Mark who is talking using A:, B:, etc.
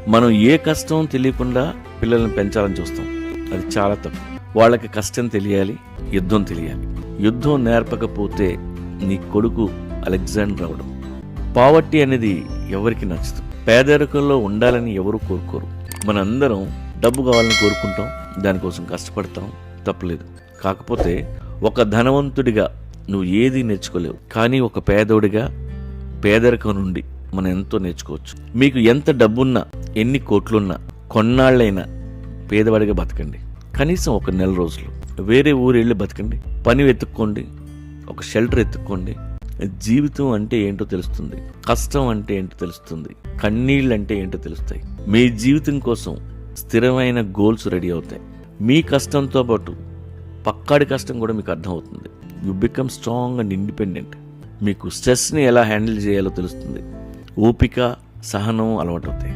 A: మనం ఏ కష్టం తెలియకుండా పిల్లల్ని పెంచాలని చూస్తాం. అది చాలా తప్పు. వాళ్ళకి కష్టం తెలియాలి, యుద్ధం తెలియాలి. యుద్ధం నేర్పకపోతే నీ కొడుకు అలెగ్జాండర్ అవడం. పావర్టీ అనేది ఎవరికి నచ్చదు. పేదరికంలో ఉండాలని ఎవరు కోరుకోరు. మనందరం డబ్బు కావాలని కోరుకుంటాం, దానికోసం కష్టపడతాం, తప్పలేదు. కాకపోతే ఒక ధనవంతుడిగా నువ్వు ఏది నేర్చుకోలేవు, కానీ ఒక పేదోడిగా పేదరికం నుండి మనం ఎంతో నేర్చుకోవచ్చు. మీకు ఎంత డబ్బున్నా, ఎన్ని కోట్లున్నా, కొన్నాళ్ళైనా పేదవాడిగా బతకండి. కనీసం ఒక నెల రోజులు వేరే ఊరు వెళ్ళి బతకండి. పని వెతుక్కోండి, ఒక షెల్టర్ ఎత్తుక్కోండి. జీవితం అంటే ఏంటో తెలుస్తుంది, కష్టం అంటే ఏంటో తెలుస్తుంది, కన్నీళ్ళు అంటే ఏంటో తెలుస్తాయి. మీ జీవితం కోసం స్థిరమైన గోల్స్ రెడీ అవుతాయి. మీ కష్టంతో పాటు పక్కాడి కష్టం కూడా మీకు అర్థమవుతుంది. You become strong and independent. మీకు స్ట్రెస్ని ఎలా హ్యాండిల్ చేయాలో తెలుస్తుంది. ఓపిక, సహనం అలవాటు అవుతాయి.